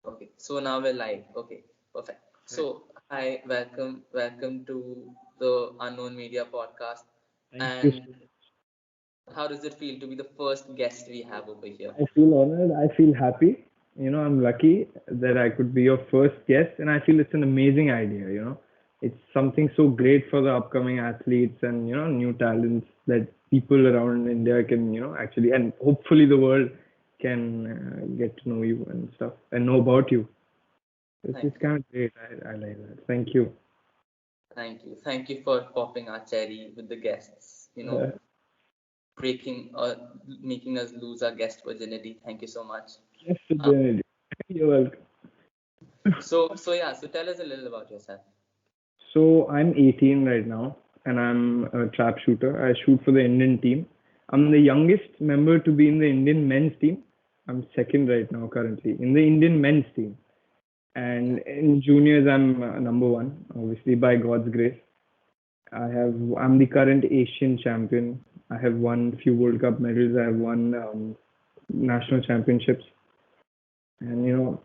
Okay, so now we're live. Okay, perfect. Right. So, hi, welcome to the Unknown Media podcast. Thank you. And how does it feel to be the first guest we have over here? I feel honored. I feel happy. I'm lucky that I could be your first guest, and I feel it's an amazing idea. It's something so great for the upcoming athletes and new talents that people around India can actually, and hopefully the world can get to know you and stuff and know about you. It's Thank you, kind of great. I like that. Thank you. thank you for popping our cherry with the guests. Uh, Breaking or making us lose our guest virginity. Thank you so much. yes, Uh, you're welcome. so tell us a little about yourself. So I'm 18 right now, and I'm a trap shooter. I shoot for the Indian team. I'm the youngest member to be in the Indian men's team. I'm second right now currently in the Indian men's team. And Okay. in juniors, I'm number one, obviously by God's grace. I'm the current Asian champion. I have won few World Cup medals. I have won national championships, and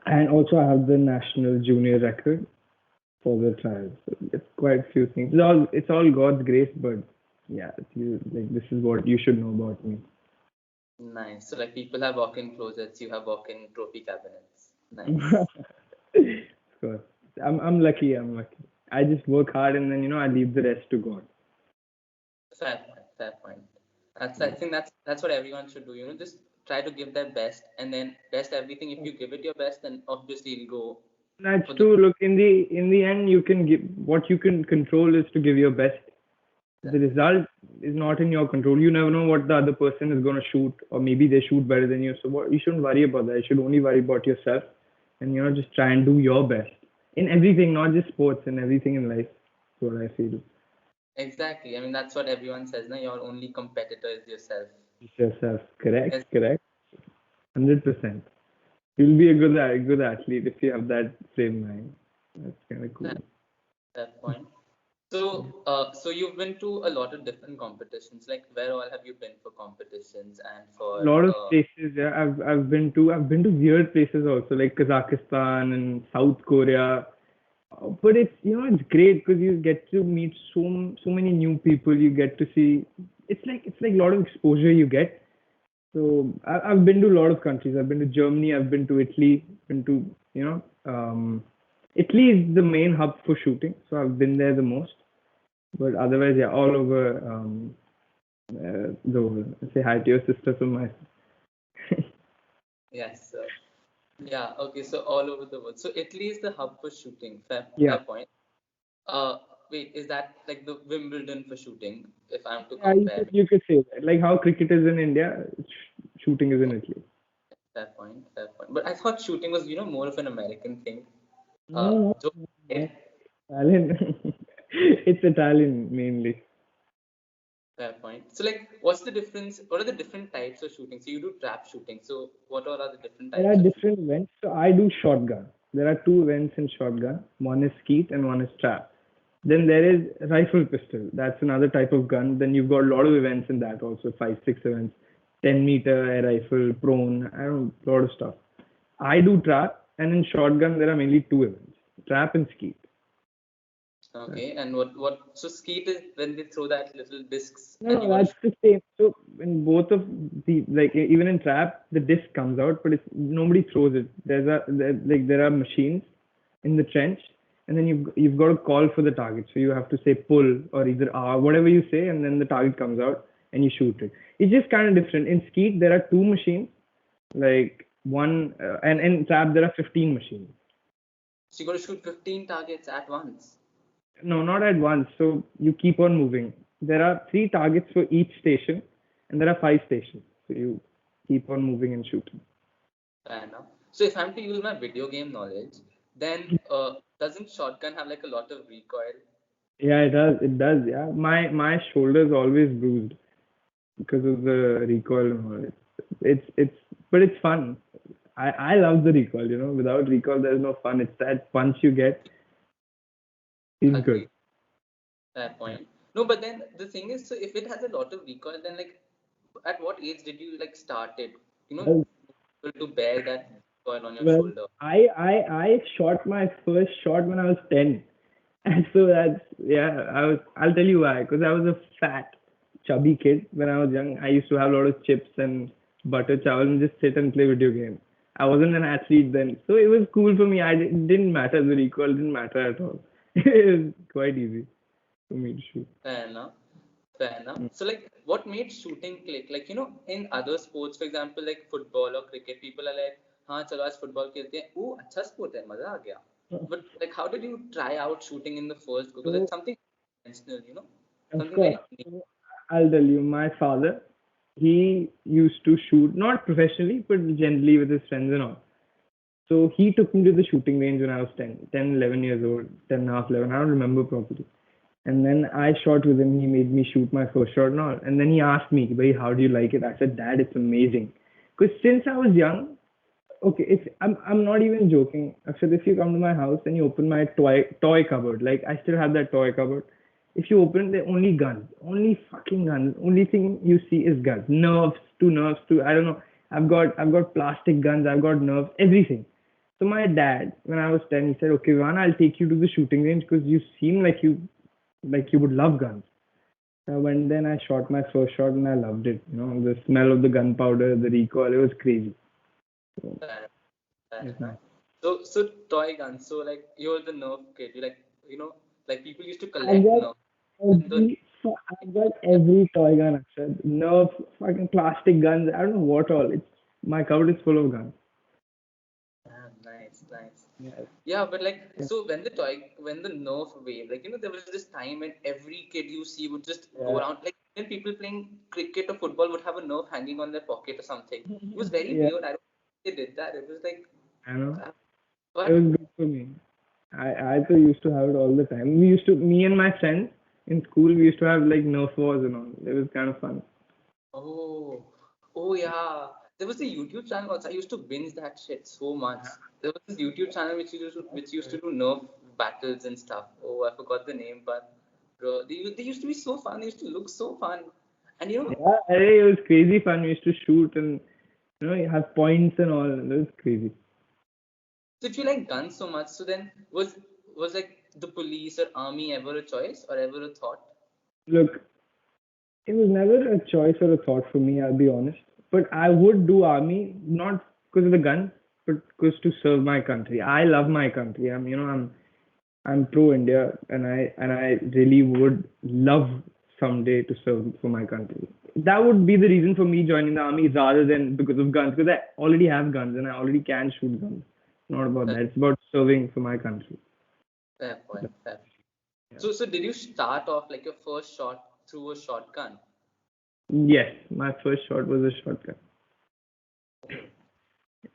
and also I have the national junior record for the trials. So it's quite a few things. It's all God's grace, but yeah, this is what you should know about me. Nice. So like people have walk-in closets, you have walk-in trophy cabinets. Nice. Of course. I'm lucky. I'm lucky. I just work hard and then I leave the rest to God. Fair point. Fair point. I Yeah. think that's what everyone should do. Just try to give their best, and then best everything. If you give it your best, then obviously you'll go That's for the true. Look, in the end, you can give what you can control is to give your best. The result is not in your control. You never know what the other person is going to shoot, or maybe they shoot better than you. So you shouldn't worry about that. You should only worry about yourself, and just try and do your best in everything, not just sports, and everything in life. That's what I feel. exactly. I mean, that's what everyone says. No, your only competitor is yourself. Just yourself. Correct. Yes, Correct. 100%. You'll be a good athlete if you have that same mind. That's kind of cool. fair, fair point. So you've been to a lot of different competitions. Like, where all have you been for competitions and A for lot of places, yeah. I've been to weird places also, like Kazakhstan and South Korea. But it's great because you get to meet so many new people. You get to see. It's like a lot of exposure you get. So I've been to a lot of countries. I've been to Germany. I've been to Italy. Been to Italy is the main hub for shooting. So I've been there the most. But otherwise, yeah, all over the world. Say hi to your sister from my. yes, yeah, okay, so all over the world. So Italy is the hub for shooting. Fair Yeah, point. Wait, is that like the Wimbledon for shooting, if I'm to yeah. You could compare? you could say that. Like how cricket is in India, shooting is in Italy. Fair point, fair point. But I thought shooting was, more of an American thing. No, Joe, no, eh, no. Italian. It's Italian mainly. fair point. So, like, what's the difference? What are the different types of shooting? So, you do trap shooting. So, what all are the different There are types of shooting? different events. So I do shotgun. There are two events in shotgun. One is skeet and one is trap. Then there is rifle pistol. That's another type of gun. Then you've got a lot of events in that also, five, six events. 10-meter air rifle, prone, I don't know, a lot of stuff. I do trap, and in shotgun there are mainly two events, trap and skeet. Okay, and so skeet is when they throw that little discs No, and no, you got to that's shoot. the same. So in both of the like even in trap, the disc comes out, but it's nobody throws it. There are machines in the trench, and then you've got to call for the target. So you have to say pull or either R, whatever you say, and then the target comes out and you shoot it. It's just kind of different. In skeet, there are two machines, like one, and in trap there are 15 machines. So, you got to shoot 15 targets at once. No, not at once. So you keep on moving. There are three targets for each station, and there are five stations. So you keep on moving and shooting. Fair enough. So, if I'm to use my video game knowledge, then doesn't shotgun have like a lot of recoil? Yeah, it does. It does. Yeah, my shoulder's always bruised because of the recoil and all. It's but it's fun. I love the recoil. Without recoil, there's no fun. It's that punch you get. Feels good. Agreed. Fair point. No, but then the thing is, so if it has a lot of recoil, then like, at what age did you like start it? You know, Well, able to bear that. recoil on your Well, shoulder. I shot my first shot when I was 10. And so that's, yeah, I'll tell you why. Because I was a fat, chubby kid when I was young. I used to have a lot of chips and butter chawal and just sit and play video games. I wasn't an athlete then. So it was cool for me. It didn't matter. The recoil didn't matter at all. It was quite easy for me to shoot. Fair enough. Fair enough. So like, what made shooting click? Like, in other sports, for example, like football or cricket, people are like, हाँ चलो आज football खेलते हैं. Oh, अच्छा sport है, मजा आ गया. But like, how did you try out shooting in the first go? Because So, it's something intentional, of something course, very unique. so I'll tell you, my father, he used to shoot, not professionally, but generally with his friends and all. So he took me to the shooting range when I was 10, 11 years old, 10 and a half, 11. I don't remember properly. And then I shot with him. He made me shoot my first shot and all. And then he asked me, "Bhai, how do you like it?" I said, "Dad, it's amazing." Because since I was young, okay, if I'm not even joking. Akshat, if you come to my house and you open my toy cupboard, like I still have that toy cupboard. If you open it, only guns, only fucking guns. Only thing you see is guns. Nerves to I don't know. I've got plastic guns. I've got nerves. Everything. So my dad, when I was 10, he said, "Okay, Vivaan, I'll take you to the shooting range because you seem like you would love guns." I went then I shot my first shot and I loved it. The smell of the gunpowder, the recoil, it was crazy. So Fair, fair it's enough. nice. So toy guns. So like, you're the Nerf kid. You like, like people used to I've collect got Nerf. And the every toy gun, Akshay. Nerf, fucking plastic guns. I don't know what all. My cupboard is full of guns. Ah, nice, nice. Yes. Yeah, but like, Yeah. so when the Nerf wave, like, there was this time when every kid you see would just go Yeah. around, like, when people playing cricket or football would have a Nerf hanging on their pocket or something. It was very Yeah. weird. I don't think they did that. It was like, I know. uh, It was but good for me. I too used to have it all the time. Me and my friends in school, we used to have like Nerf wars and all. It was kind of fun. oh, oh yeah, there was a YouTube channel also. I used to binge that shit so much. There was this YouTube channel which used to do Nerf battles and stuff. Oh, I forgot the name, but bro, they used to be so fun. They used to look so fun. And Yeah, it was crazy fun. We used to shoot and you have points and all. It was crazy. so if you like guns so much, so then was like the police or army ever a choice or ever a thought? Look, it was never a choice or a thought for me, I'll be honest. But I would do army not because of the gun, but because to serve my country. I love my country. I'm pro India, and I really would love someday to serve for my country. That would be the reason for me joining the army rather than because of guns, because I already have guns and I already can shoot guns. Not about Fair, that. It's about serving for my country. fair point. Fair. Yeah. So did you start off like your first shot through a shotgun? Yes, my first shot was a shotgun. Oh, nice.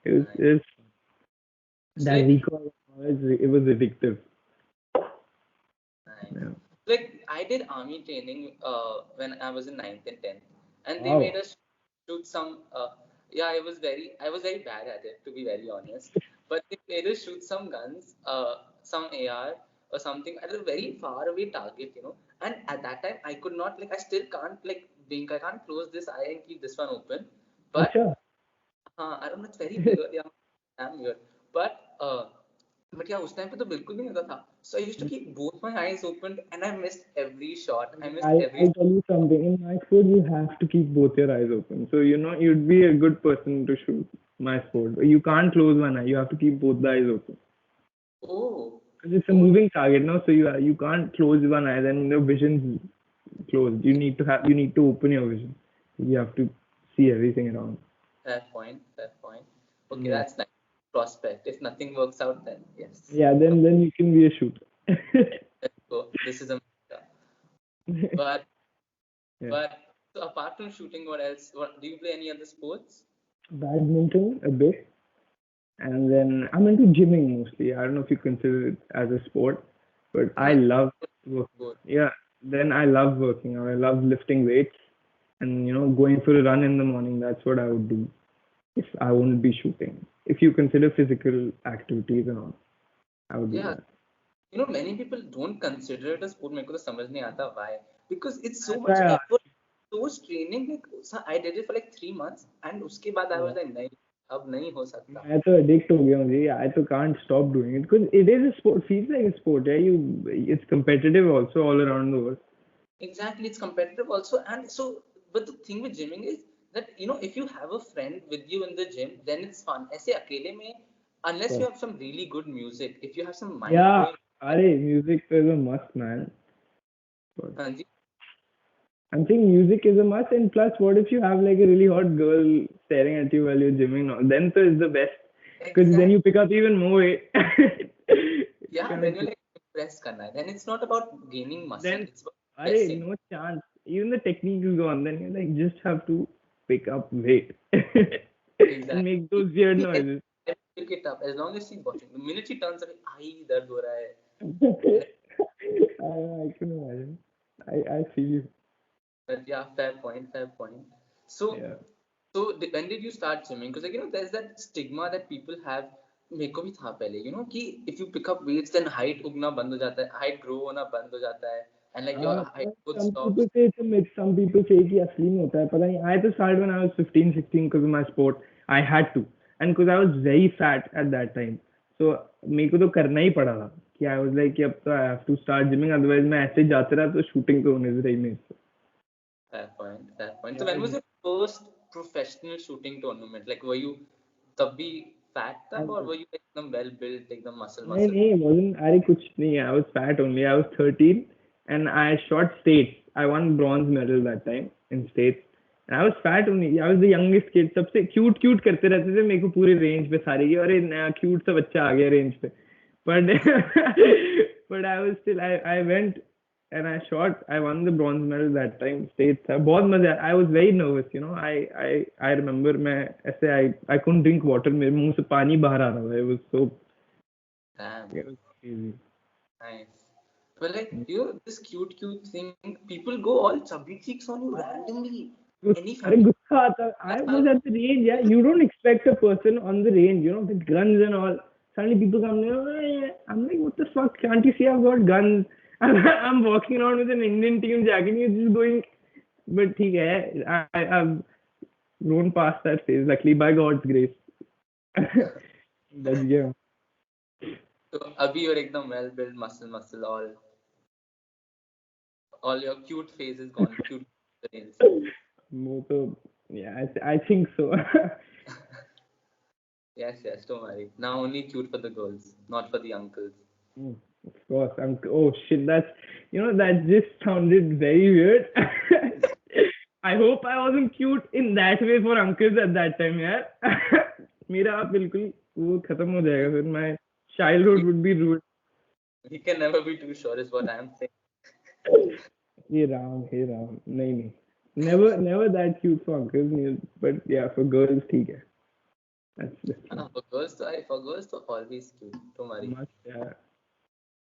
It was So that like recoil. It was addictive. nice. Yeah. Like I did army training when I was in ninth and 10th, and they made Wow. us shoot some. Yeah, I was very bad at it, to be very honest. But they made us shoot some guns, some AR or something at a very far away target. And at that time, I could not, like, I still can't, like, blink. I can't close this eye and keep this one open. But Acha. I don't know, it's very weird. Yeah, I'm weird. But uh, but yeah, उस time पे तो बिल्कुल भी नहीं होता था. So I used to keep both my eyes open and I missed every shot. I missed every. I'll tell you something. In my sport, you have to keep both your eyes open. So you'd be a good person to shoot my sport. You can't close one eye. You have to keep both the eyes open. Oh, 'Cause it's a oh, moving target, no? So you can't close one eye. Then the vision's closed. You need to open your vision. You have to see everything around. fair point, fair point. Okay, Yeah. that's nice. Prospect. If nothing works out, then yes. Yeah. Then you can be a shooter. Let's go. This is America. But Yeah. but so apart from shooting, what else? What do you play any other sports? Badminton a bit. And then I'm into gymming mostly. I don't know if you consider it as a sport, but I Yeah, love working. good. Yeah, then I love working out. I love lifting weights and going for a run in the morning. That's what I would do if I wouldn't be shooting. If you consider physical activities and all, I would do Yeah, that. many people don't consider it a sport. मेरे को तो समझ नहीं आता why? Because it's so That's much why I effort, so straining. Like, so I did it for like 3 months, and उसके बाद I yeah. was like, नहीं. अब नहीं हो सकता. मैं तो एडिक्ट हो गया हूँ जी. I तो can't stop doing it because it is a sport. Feels like a sport. Yeah, it's competitive also all around the world. Exactly, it's competitive also, and so. But the thing with gymming is that if you have a friend with you in the gym, then it's fun. ऐसे अकेले में, unless you So, have some really good music, if you have some mind yeah, blowing, music is a must, man. But हाँ जी, I'm saying music is a must, and plus, what if you have like a really hot girl staring at you while you're gymming? Now, then so is the best, because then exactly, you pick up even more weight. It's yeah. kind Then of you're cool. like impressed करना है. Then it's not about gaining muscle, Then, it's about impressing. no chance. Even the technique is gone. Then you like just have to pick up weight and Exactly. make those weird You can noises. pick it up as long as she's watching. The minute she turns away, आई दर्द हो रहा है. I can imagine. I feel you. But yeah, fair point, fair point. So, Yeah. when did you start swimming? Because there's that stigma that people have. मेरे को भी था पहले, कि if you pick up weights, then height उगना बंद हो जाता है, height grow होना बंद हो जाता है, and like your height But growth some people stops. say it's a myth. Some people say कि असली में होता है. पता नहीं. I just started when I was 15, 16 because of my sport. I had to, and because I was very fat at that time. So मेरे को तो करना ही पड़ा था. कि I was like कि अब तो I have to start gymming. Otherwise मैं ऐसे ही जाते रहा तो shooting तो होने से रही मेरे से. Fair point, fair point. So Yeah. when was your first professional shooting tournament? Like were you तब भी fat तब, or were you like एकदम well built, एकदम muscle नहीं muscle? नहीं wasn't अरे कुछ नहीं. I was fat only. I was 13 and I shot states. I won bronze medal that time in states. And I was fat only. I was the youngest kid. सबसे cute करते रहते थे मेरे को पूरे रेंज पे सारे की. अरे नया cute सा बच्चा आ गया रेंज पे. But but I was still I went and I shot. I won the bronze medal that time. States था. बहुत मजा. I was very nervous. I remember मैं ऐसे I couldn't drink water. मेरे मुंह से पानी बाहर आ रहा था. It was so Damn, it was crazy. nice. But like this cute thing, people go all chubby cheeks on you randomly. Any अरे family? गुस्सा आता. I was at the range. Yeah, you don't expect a person on the range, with guns and all. Suddenly people come there. "Hey," I'm like, what the fuck? Can't you see I've got guns? I'm walking around with an Indian team jacket. You're just going. But ठीक है. I've grown past that phase. Luckily, by God's grace. बच गया. So अभी you're एकदम well built, muscle, all your cute face is gone. Cute face. वो तो yeah, I think so. Yes, don't worry. Now only cute for the girls, not for the uncles. Mm, of course. Oh shit, that just sounded very weird. I hope I wasn't cute in that way for uncles at that time, यार. मेरा बिल्कुल वो खत्म हो जाएगा फिर. My childhood We, would be ruined. we can never be too sure, is what I'm saying. हे राम, नहीं नहीं. Never that cute for uncles, but yeah, for girls, ठीक है. That's different. For girls, always cute. Don't worry. Must, yeah.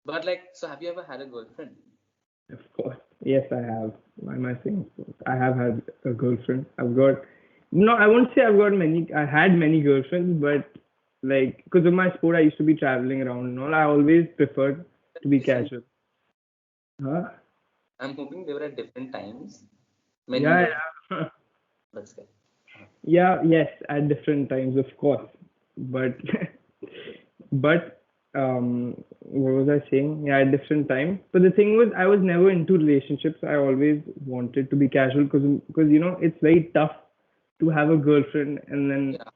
But like, so have you ever had a girlfriend? Of course. Yes, I have. Why am I saying of course? I have had a girlfriend. I've got, no, I won't say I've got many, I had many girlfriends, but like, because of my sport, I used to be traveling around and all. I always preferred to be Different. casual. Huh? I'm hoping they were at different times when you Yeah, were. yeah. That's good. Yeah, yes, at different times, of course. But, but, what was I saying? Yeah, at different times. But the thing was, I was never into relationships. I always wanted to be casual because it's very tough to have a girlfriend and then Yeah.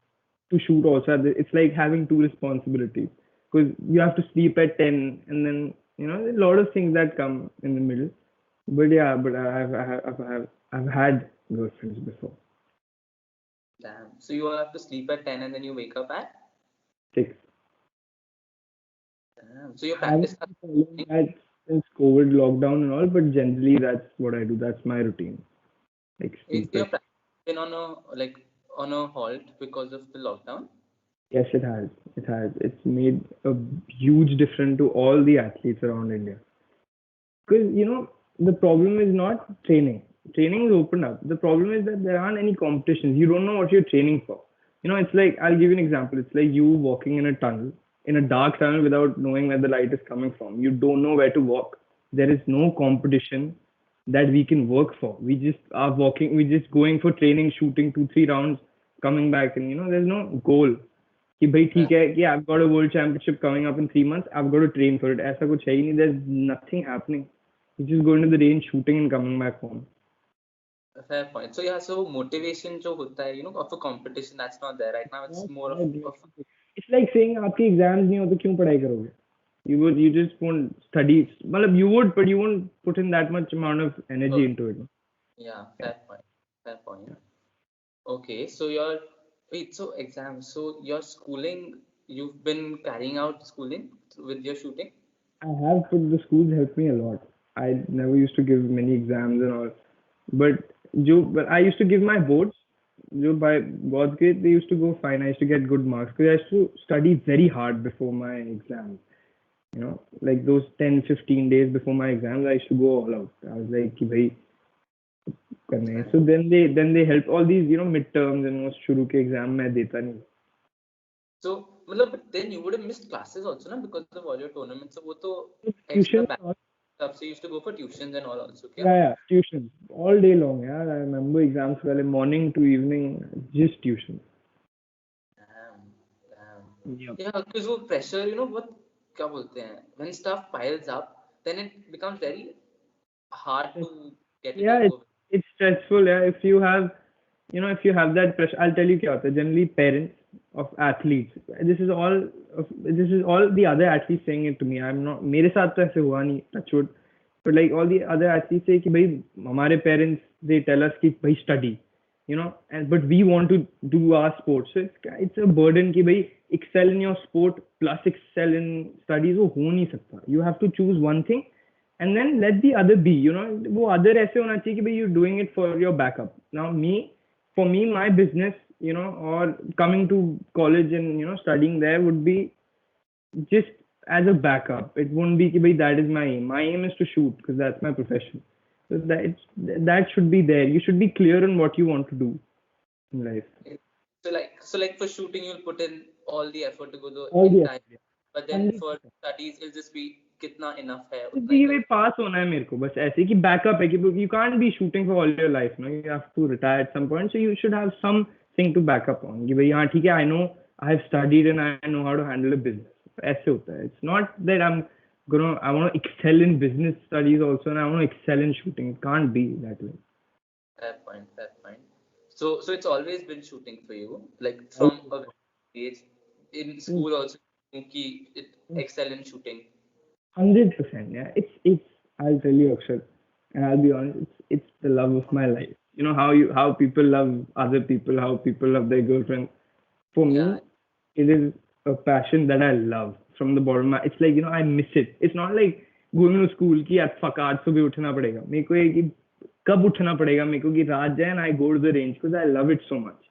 to shoot also. It's like having two responsibilities because you have to sleep at 10 and then, there's a lot of things that come in the middle. But yeah, but I've had girlfriends before. Damn. So you all have to sleep at 10 and then you wake up at. 6. Damn. So your I haven't practice been following that since COVID lockdown and all, but generally that's what I do. That's my routine. Like is sleep your at. practice been on a halt because of the lockdown? Yes, it has. It has. It's made a huge difference to all the athletes around India. Because the problem is not training. Training is opened up. The problem is that there aren't any competitions. You don't know what you're training for. It's like, I'll give you an example. It's like you walking in a tunnel, in a dark tunnel without knowing where the light is coming from. You don't know where to walk. There is no competition that we can work for. We just are walking. We're just going for training, shooting 2, 3 rounds, coming back, and there's no goal कि भाई ठीक है कि I've got a world championship coming up in 3 months, I've got to train for it. ऐसा कुछ है ही नहीं. There's nothing happening. You're just going to the range, shooting, and coming back home. Fair point. So yeah, so motivation जो होता है, of a competition, that's not there right now. It's more of It's like saying आपके exams नहीं हो तो क्यों पढ़ाई करोगे? You just won't study. मतलब you would, but you won't put in that much amount of energy into it. Yeah, fair point. Fair point. Okay, so so exams. So your schooling, you've been carrying out schooling with your shooting? I have, but the schools helped me a lot. I never used to give many exams and all, but I used to give my boards. By God's grace, they used to go fine. I used to get good marks because I used to study very hard before my exams. Like those 10, 15 days before my exams, I used to go all out. I was like, कि भाई करने हैं. So then they help all these midterms and शुरू के exam मैं देता नहीं. So but then you would have missed classes also, na, because of all your tournaments. So वो तो Tuition extra stuff. So you used to go for tuitions and all also. Yeah, tuition all day long. Yeah, I remember exams well, morning to evening, just tuition. Damn. Yeah, because वो pressure, what क्या बोलते हैं? When stuff piles up, then it becomes very hard to get it over. It's stressful. Yeah, if you have, if you have that pressure, I'll tell you क्या होता है. Generally, parents of athletes. This is all the other athletes saying it to me. I'm not. मेरे साथ तो ऐसे हुआ नहीं. Touch wood. But like all the other athletes say कि भाई हमारे parents they tell us कि भाई study, but we want to do our sport. So it's a burden कि भाई excel in your sport plus excel in studies वो हो नहीं सकता. You have to choose one thing and then let the other be. वो other ऐसे होना चाहिए कि भाई you're doing it for your backup. Now for me my business, or coming to college and studying there would be just as a backup. It won't be कि that is my aim. My aim is to shoot because that's my profession. So that should be there. You should be clear on what you want to do in life. So like for shooting, you'll put in all the effort to go the time. But then 100%. For studies, it'll just be कितना enough है. ये पास होना है मेरे को बस ऐसे कि backup है कि you can't be shooting for all your life. No, you have to retire at some point. So you should have something to back up on. कि भाई हाँ ठीक है, I know I have studied and I know how to handle a business. ऐसे होता है. It's not that I want to excel in business studies also and I want to excel in shooting. It can't be that way. Fair point. So it's always been shooting for you, like from a age in school also. It excel in shooting. 100%. Yeah, it's. I'll tell you, Akshat, and I'll be honest. It's the love of my life. How people love other people, how people love their girlfriend. For me, it is a passion that I love from the bottom. It's like I miss it. It's not like going to school कि यार fuck आज सुबह उठना पड़ेगा. मेरे को ये कि कब उठना पड़ेगा मेरे को कि रात जाए and I go to the range because I love it so much.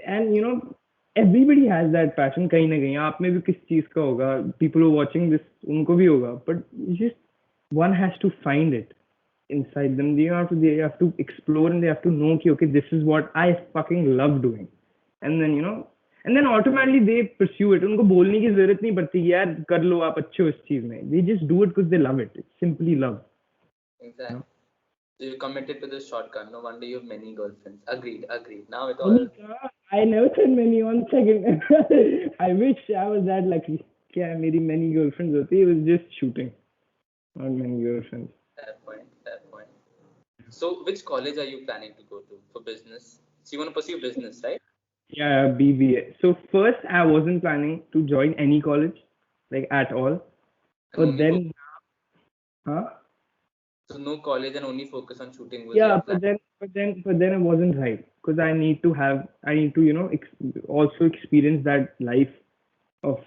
And everybody has that passion कहीं ना कहीं. आप में भी किस चीज का होगा. People who are watching this उनको भी होगा. But just one has to find it inside them. They have to explore and they have to know कि okay, this is what I fucking love doing. And then automatically they pursue it. उनको बोलने की जरूरत नहीं पड़ती कि यार कर लो आप अच्छे हो इस चीज में. They just do it because they love it. It's simply love. Exactly. So you're committed to this shotgun. No wonder you have many girlfriends. Agreed. Now it all. I never said many. 1 second. I wish I was that lucky. क्या मेरी many girlfriends होती. It was just shooting, not many girlfriends. Fair point. So which college are you planning to go to for business? So you want to pursue business, right? Yeah, BBA. So first I wasn't planning to join any college, like at all. But then, So no college and only focus on shooting. But then it wasn't right because I need to also experience that life of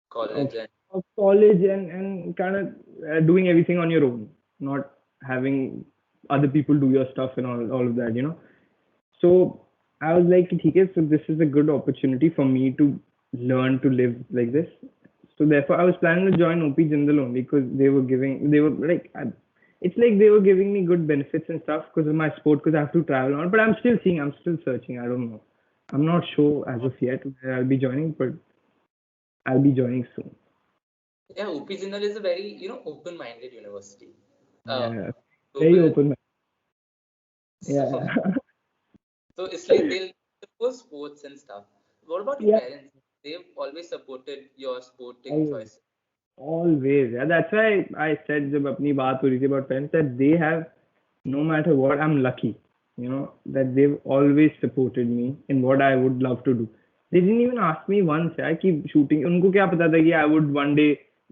college and kind of doing everything on your own, not having other people do your stuff and all of that. So I was like, okay, so this is a good opportunity for me to learn to live like this. So therefore, I was planning to join OP Jindal only because they were like, it's like they were giving me good benefits and stuff because of my sport, because I have to travel on. But I'm still searching. I don't know. I'm not sure as of yet where I'll be joining, but I'll be joining soon. Yeah, OP Jindal is a very, open-minded university. Very open-minded. Yeah. So it's like they'll support sports and stuff. What about your Yeah, parents? They've always supported your sporting always. choices. Always. Yeah, that's why I said जब अपनी बात हो रही थी about parents that they have, no matter what, I'm lucky, that they've always supported me in what I would love to do. They didn't even ask me once यार कि shooting उनको क्या पता था कि I would one day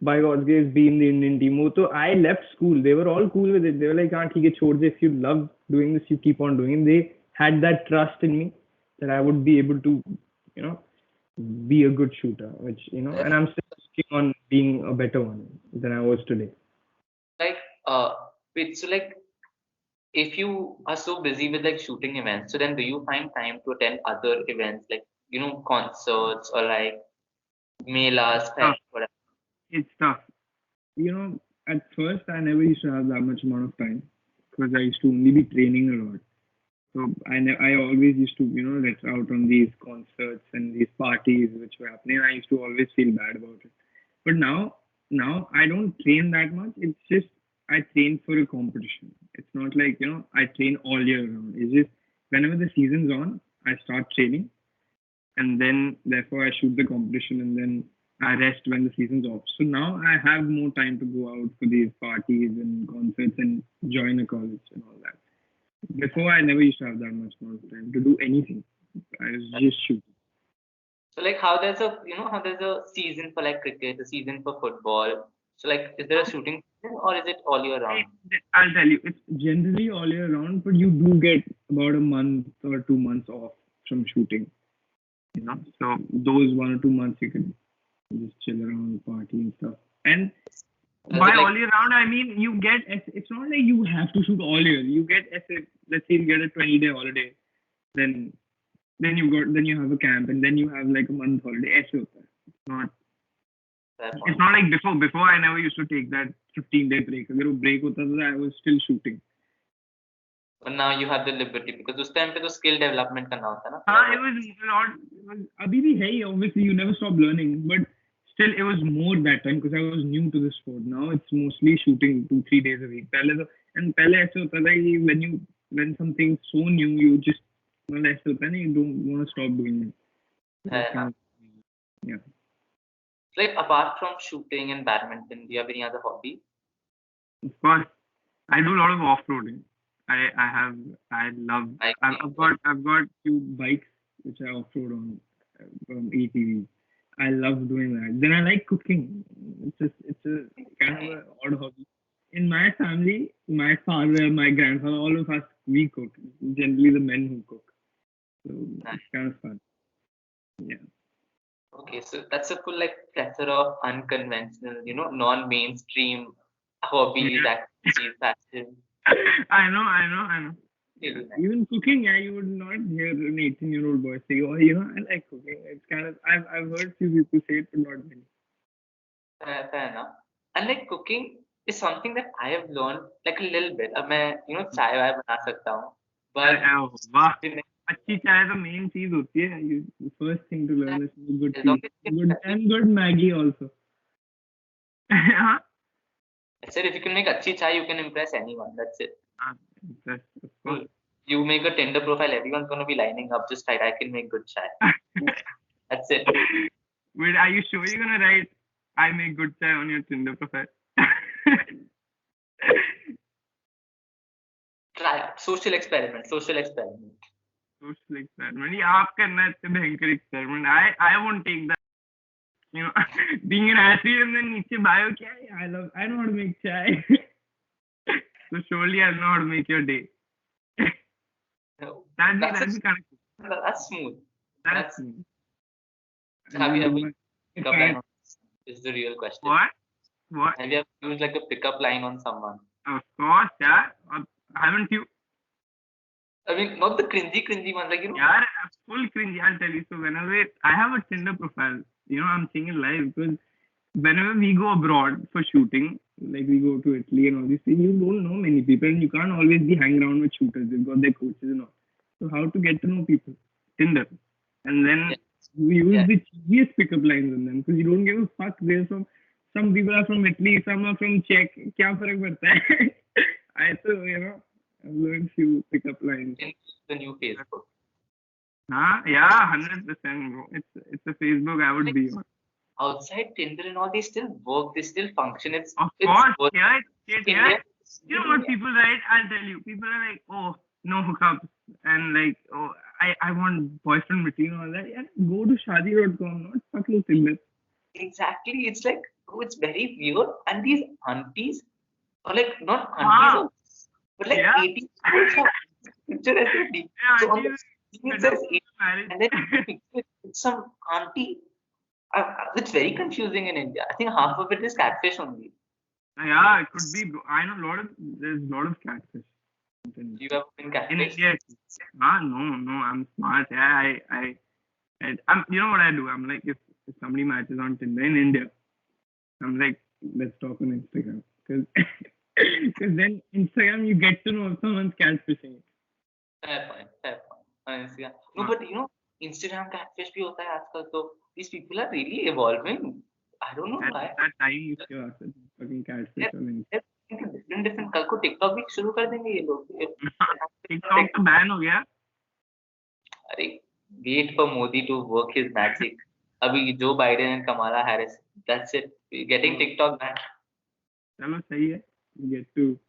by God's grace be in the Indian team. वो तो I left school. They were all cool with it. They were like हाँ ठीक है छोड़ दे, if you love doing this you keep on doing it. They had that trust in me that I would be able to you know be a good shooter, which and That's I'm still working on being a better one than I was today. like uh, wait, so like if you are so busy with like shooting events, so then do you find time to attend other events like concerts or like melas, Tough. fest, whatever? It's tough. At first I never used to have that much amount of time because I used to only be training a lot. So I always used to, let out on these concerts and these parties which were happening. I used to always feel bad about it. But now I don't train that much. It's just I train for a competition. It's not like, I train all year round. It's just whenever the season's on, I start training and then therefore I shoot the competition and then I rest when the season's off. So now I have more time to go out for these parties and concerts and join a college and all that. Before, I never used to have that much more time to do anything. I was just shooting. So like how there's a season for like cricket, a season for football. So like is there a shooting season or is it all year round? I'll tell you, it's generally all year round, but you do get about a month or 2 months off from shooting. So those 1 or 2 months you can just chill around, party and stuff. And Does by it like all year round, I mean you get. It's not like you have to shoot all year. You get, let's say, you get a 20-day holiday, then then you have a camp, and then you have like a month holiday. ऐसे होता है. Not fair It's point? not like before. Before I never used to take that 15-day break. अगर वो break होता था, I was still shooting. But now you have the liberty because उस time पे तो skill development करना होता है ना थोड़ा हाँ, it बहुत. was not. It was, अभी भी है ही, obviously you never stop learning, but still it was more that time because I was new to the sport. Now it's mostly shooting 2-3 days a week. पहले ऐसे होता था कि when something's so new, you just मतलब ऐसे होता है ना, you don't want to stop doing it. है It's हाँ. kind of, yeah. Like apart from shooting and badminton, do you have any other hobby? Of course, I do a lot of off-roading. I have I love Biking, I've got few bikes which I off-road on from ATVs. I love doing that. Then I like cooking. It's a kind of a odd hobby. In my family, my father, my grandfather, all of us we cook. Generally, the men who cook. So nice. it's kind of fun. Yeah. Okay, so that's a full like plethora of unconventional, non-mainstream hobbies, Yeah. activities, passion. I know. Really nice. Even cooking, yeah, you would not hear an 18-year-old boy say, "Oh, I like cooking." It's kind of I've heard few people say it, but not many. Fair enough. And like cooking is something that I have learned like a little bit. अब मैं चाय वाय बना सकता हूँ, but वाह, अच्छी चाय तो मेन चीज होती है. The first thing to learn is good as tea, long as you good can, and good Maggie also. हाँ, I said if you can make अच्छी चाय, you can impress anyone. That's it. of So course. you make a Tinder profile, everyone's gonna be lining up just right. I can make good chai. That's it. Wait, are you sure you're gonna write "I make good chai" on your Tinder profile? Try out. Social experiment. Social experiment. Social experiment. ये आप करना है इतने भयंकर experiment. I won't take that. Being an athlete and then नीचे bio क्या है? I know how to make chai. So surely I know how to make your day. No, That'd that's be kind of cool. that's smooth. That's That's me. so And have then you do ever my used a if pickup line I on is the real question. what what Have you ever used like a pickup line on someone? of course yeah. Haven't you? I mean, not the cringy ones, like Yeah, full cringe. I'll tell you. So whenever I have a Tinder profile, I'm seeing it live because whenever we go abroad for shooting, like we go to Italy and all these things, you don't know many people and you can't always be hanging around with shooters. They've got their coaches and all. So how to get to know people? Tinder. And then yeah, you use yeah. the cheesiest pickup lines on them because you don't give a fuck. Some people are from Italy, some are from Czech. क्या फर्क पड़ता है? I so I've learned few pickup lines. In the new Facebook. Yeah, 100%, bro. It's a Facebook I would Like be on. outside Tinder and all, they still work, they still function. Of It's course, worth yeah, it's shit, yeah. India. You know what people write? I'll tell you. People are like, oh, no hookups, and like, oh, I want boyfriend material and all that. Yeah, go to shadi.com, not fucking Tinder. Exactly. It's like, oh, it's very weird. And these aunties, or like not aunties, Ah, but like yeah, 80 years have picture as their D. yeah, So on the aunties screen it set up says 80, marriage. and then the picture it's some auntie. It's very confusing in India. I think half of it is catfish only. Yeah, it could be, bro. I know a lot of there's a lot of catfish on Tinder. You have been In catfish. India. No, I'm smart. Yeah, I'm. You know what I do? I'm like, if somebody matches on Tinder in India, I'm like, let's talk on Instagram, because then Instagram you get to know if someone's catfishing. Fair point. Fair point. Honestly, yeah. No, Uh, but Instagram catfish भी होता है आजकल तो. These people are really evolving. I don't know at why. that time, you still have to fucking catfish They're, on Instagram. they're different different. कल को TikTok भी शुरू कर देंगे ये लोग. TikTok तो बैन हो गया. अरे wait for Modi to work his magic. अभी Joe Biden and Kamala Harris. That's it. We're getting TikTok back. चलो सही है. You get to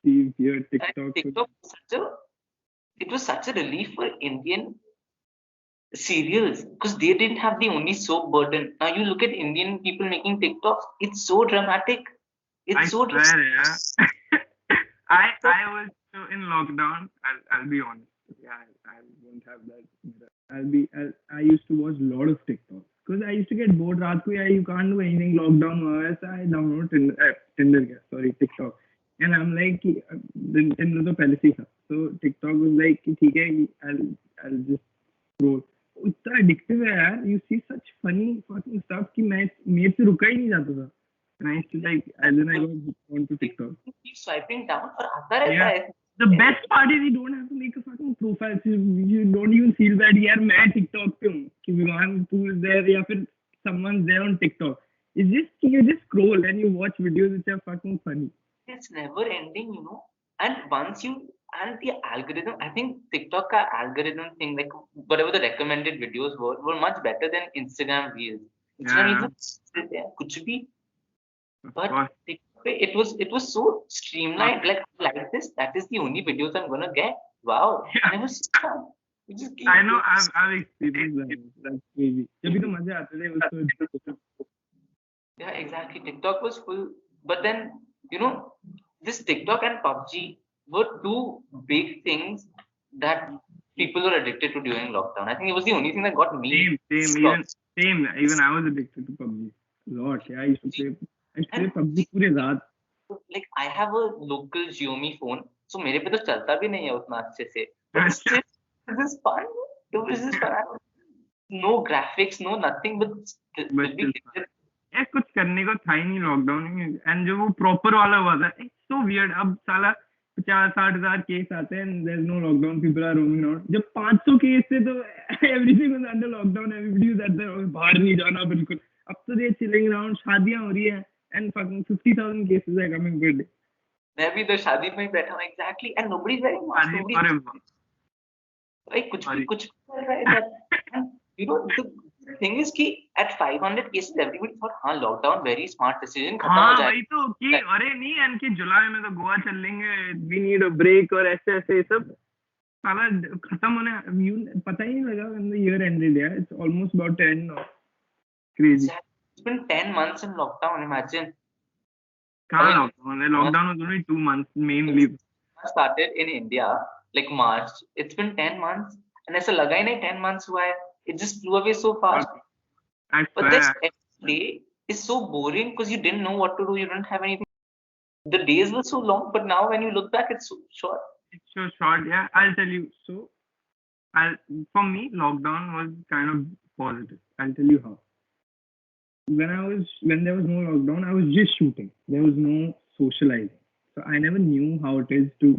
see your And TikTok. TikTok was it was such a relief for Indian serials because they didn't have the only soap burden. Now you look at Indian people making TikToks, it's so dramatic. I It's so swear, yeah. I was so in lockdown. I'll be honest. Yeah, I won't have that. I used to watch a lot of TikTok because I used to get bored. रात को यार you can't do anything. Lockdown हुआ है, so I download Tinder क्या, sorry, TikTok. And I'm like Tinder तो पहले से ही था. So TikTok was like कि ठीक है, I'll just scroll. इतना addictive है यार. You see such funny fucking stuff कि मैं मेरे से रुका ही नहीं जाता था. And I used to like, and then I got hooked onto TikTok. you keep swiping down और आता रहता Yeah. है. The best part is you don't have to make a fucking profile. So you don't even feel that यार मैं TikTok पे हूँ कि Vivaan Kapoor is there या फिर someone's there on TikTok. It's just you just scroll and you watch videos which are fucking funny. It's never ending, And once you and the algorithm, I think TikTok का algorithm thing, like whatever the recommended videos were much better than Instagram Reels. Instagram Reels कुछ भी. Of But course. it was so streamlined. Like this, that is the only videos I'm gonna get. Wow. Yeah. And it was fun. You just keep I know I've experienced that. That's crazy. जब भी तो मजे आते थे उसको. Yeah, exactly. TikTok was full. But then, this TikTok and PUBG were two big things that people were addicted to during lockdown. I think it was the only thing that got me. Even I was addicted to PUBG a lot. Yeah, I used to play PUBG पूरे रात. Like I have a local Xiaomi phone, so मेरे पे तो चलता भी नहीं है उतना अच्छे से. But still, this is fun. This is fun. No graphics, no nothing, but still fun. कुछ करने को था ही नहीं लॉकडाउन में. एंड जो वो प्रॉपर वाला हुआ था, इट्स सो वियर्ड. अब साला 50-60 हजार केस आते हैं and there's no lockdown, people are roaming around. जब 500 केस थे तो everything was under lockdown, everybody was at their बाहर नहीं जाना बिल्कुल. अब तो they chilling around, शादियां हो रही है and fucking 50,000 cases are coming per day. मैं भी तो शादी में ही बैठा हूँ exactly and nobody's wearing mask. Like कुछ कर रहा है. The thing is कि at 500 cases everybody thought हाँ lockdown very smart decision खत्म हो जाएगा. वही तो कि अरे नहीं and कि जुलाई में तो गोवा चल लेंगे, we need a break और ऐसे सब साला खत्म होने पता ही नहीं लगा when the year ended. Yeah, it's almost about 10 now. Crazy. It's been 10 months in lockdown, imagine. कहाँ lockdown? Lockdown was only 2 months mainly. Started in India like March. It's been 10 months and ऐसा लगा ही नहीं 10 months हुआ है. It just flew away so fast. But this day is so boring because you didn't know what to do. You didn't have anything. The days were so long, but now when you look back, it's so short. It's so short, yeah. I'll tell you. So, for me, lockdown was kind of positive. I'll tell you how. When there was no lockdown, I was just shooting. There was no socializing. So I never knew how it is to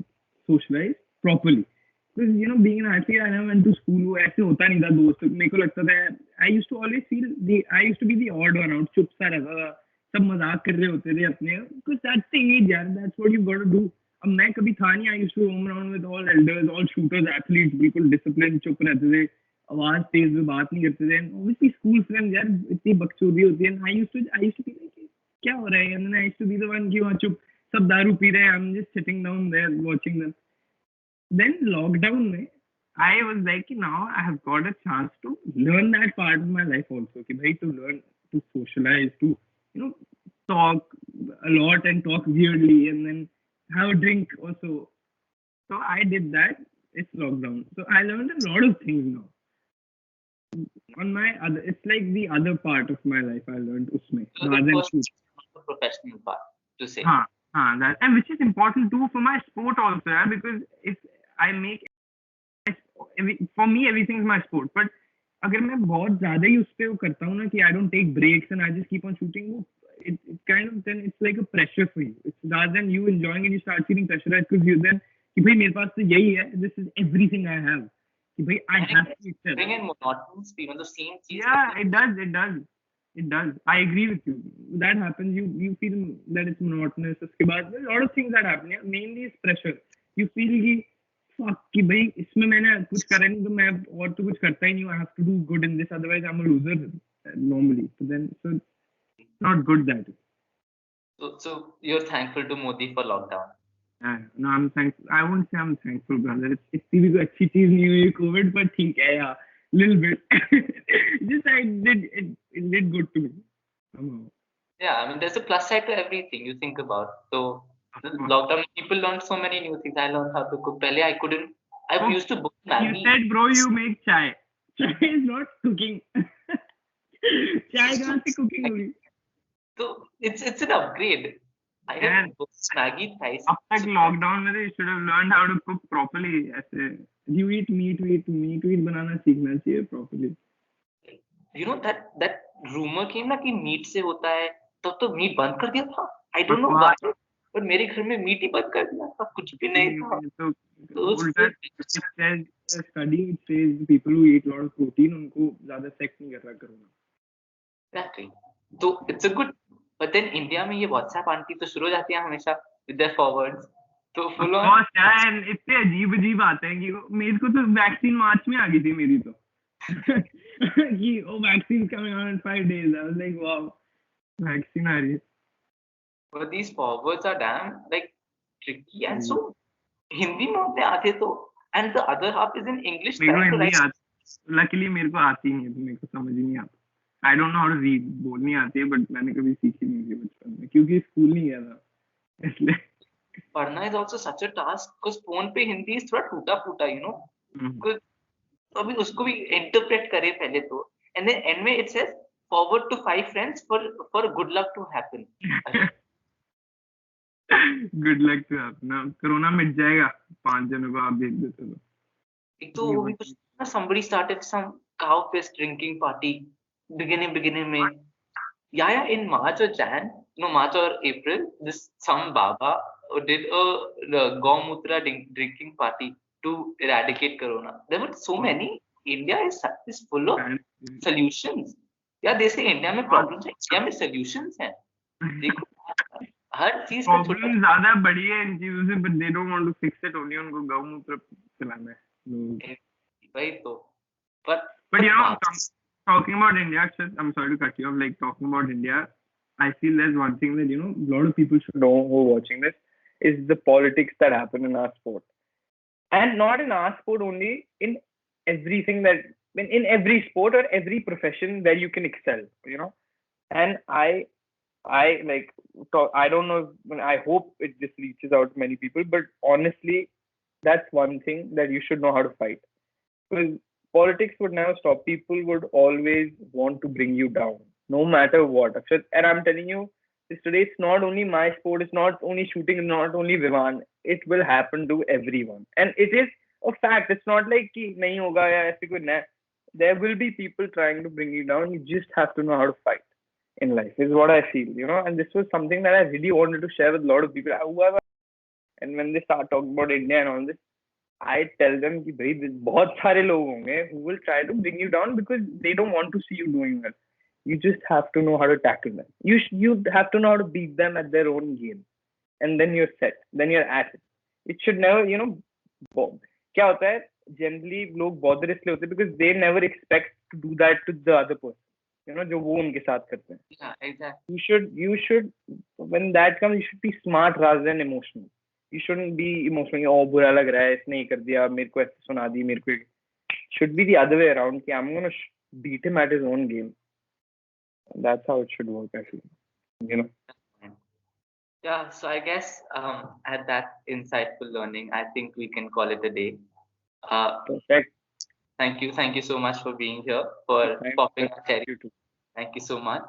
socialize properly. Because being an athlete, I never went to school. वो ऐसे होता नहीं था दोस्त. मेरे को लगता था. I used to always feel I used to be the odd one out. चुप सा रहता था. सब मजाक कर रहे होते थे अपने. Because that's the age, यार. That's what you got to do. अब मैं कभी था नहीं. I used to roam around with all elders, all shooters, athletes, बिल्कुल disciplined, चुप रहते थे. आवाज तेज में बात नहीं करते थे, and obviously school friends यार इतनी बकचोदी होती है, and I used to be like क्या हो रहा है, and then I used to be the one कि वहाँ चुप सब दारू पी रहे हैं, I'm just sitting down there watching them. Then lockdown में I was like now I have got a chance to learn that part of my life also, कि भाई to learn to socialize, to you know talk a lot and talk weirdly and then have a drink also. So I did that. It's lockdown, so I learned a lot of things now. On my other, it's like the other part of my life I learned usme So the rather than first shoot. the professional part to say. हाँ हाँ, that, and which is important too for my sport also, yeah, because if I make for me everything is my sport, but अगर मैं बहुत ज़्यादा ही उस पे वो करता हूँ ना कि I don't take breaks and I just keep on shooting, वो it kind of then it's like a pressure for you. It's rather than you enjoying and you start feeling pressurized because you then कि भाई मेरे पास तो यही है, this is everything I have, कि भाई I And have it to excel. bring in monotonous feel on the same cheese. Yeah, it does. I agree with you. That happens. You feel that it's monotonous. उसके बाद a lot of things that happen. Yeah? Mainly is pressure. You feel कि fuck कि भाई इसमें मैंने कुछ करा नहीं तो मैं और तो कुछ करता ही नहीं हूँ. I have to do good in this. Otherwise, I'm a loser normally. So it's not good that. So you're thankful to Modi for lockdown. No, I'm thankful. I won't say I'm thankful, brother. It's भी कोई अच्छी चीज नहीं हुई COVID, but ठीक है यार, little bit. Just it did good to me somehow. Yeah, I mean, there's a plus side to everything you think about. So the lockdown, people learned so many new things. I learned how to cook. Pehle I couldn't. I used to book You Maggie. said, bro, you make chai. Chai is not cooking. Chai कहाँ से cooking होगी? So it's an upgrade. I Yeah. have booked Maggie thrice. अब तक lockdown में तो you should have learned how to cook properly. ऐसे you eat meat बनाना सीखना चाहिए properly. You know that rumor came ना कि मीट से होता है, तब तो मीट बंद कर दिया था. I don't know why, पर मेरे घर में मीट ही बंद कर दिया था, कुछ भी नहीं था. तो उल्टा it says a study, it says people who eat a lot of protein उनको ज़्यादा sex नहीं कर रहा करोना. Exactly. तो it's a good. But then India में ये WhatsApp आंटी तो शुरू हो जाती है हमेशा with their forwards. तो full on. यार इतने अजीब आते हैं कि मेरे को तो वैक्सीन मार्च में आ गई थी मेरी तो कि oh vaccine coming on in 5 days. I was like wow, vaccine आ रही है. But these forwards are damn like tricky and so Hindi में होते आते तो and the other half is in English. मेरे को हिंदी आती, लकीली मेरे को आती नहीं है तो मेरे को समझ ही नहीं आता. I don't know how to read, बोलनी आती है बट मैंने कभी सीखी नहीं थी बचपन में क्योंकि स्कूल नहीं गया था इसलिए. पढ़ना is also such a task because phone पे हिंदी is थोड़ा टूटा फूटा you know. तो अभी उसको भी इंटरप्रेट करे पहले तो and then end में it says forward to 5 friends for good luck to happen. Good luck to happen. Corona मिट जाएगा 5 जनों को आप देख देते तो. एक तो वो भी कुछ somebody started some cow piss drinking party beginning में. Yeah, in March or Jan, no, March or April, this some Baba did a Gaumutra drinking party to eradicate Corona. There were so many. India is full of solutions. Yeah, they say India में problems है, India में solutions हैं. देखो हर चीज का problem ज्यादा बड़ी है इन चीजों से, but they don't want to fix it. Only उनको गौमूत्र चलाना है. वही तो. But you know, talking about India, I'm sorry to cut you off. Like talking about India, I feel there's one thing that a lot of people should know who are watching this is the politics that happen in our sport, and not in our sport only, in everything that in every sport or every profession where you can excel. And I like talk, I don't know. I hope it just reaches out to many people, but honestly, that's one thing that you should know how to fight. Because politics would never stop. People would always want to bring you down, no matter what. And I'm telling you, today it's not only my sport, it's not only shooting, it's not only Vivaan. It will happen to everyone. And it is a fact. It's not like कि नहीं होगा या ऐसे कोई नहीं. There will be people trying to bring you down. You just have to know how to fight in life, is what I feel, And this was something that I really wanted to share with a lot of people. And when they start talking about India and all this, I tell them कि भाई बहुत सारे लोग होंगे who will try to bring you down because they don't want to see you doing well. You just have to know how to tackle them. You have to know how to beat them at their own game, and then you're set. Then you're at it. It should never, क्या होता है generally लोग bother इसलिए होते हैं because they never expect to do that to the other person, जो वो उनके साथ करते हैं. Yeah, exactly. You should when that comes, you should be smart rather than emotional. You shouldn't be emotional. Oh, बुरा लग रहा है, इसने ये कर दिया, मेरे को ऐसे सुना दी, मेरे को. Should be the other way around. कि I'm gonna beat him at his own game. That's how it should work, I feel. You know. Yeah, so I guess at that insightful learning, I think we can call it a day. Perfect. Thank you so much for being here, for popping a cherry. You too. Thank you so much.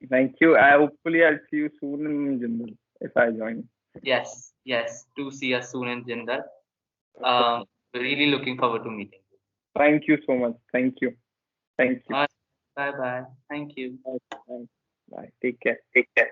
Thank you. Hopefully I'll see you soon in Jindal if I join. Yes, do see us soon in Jindal. Really looking forward to meeting you. Thank you so much. Thank you. Bye bye. Thank you. Bye. Bye. Take care. Take care.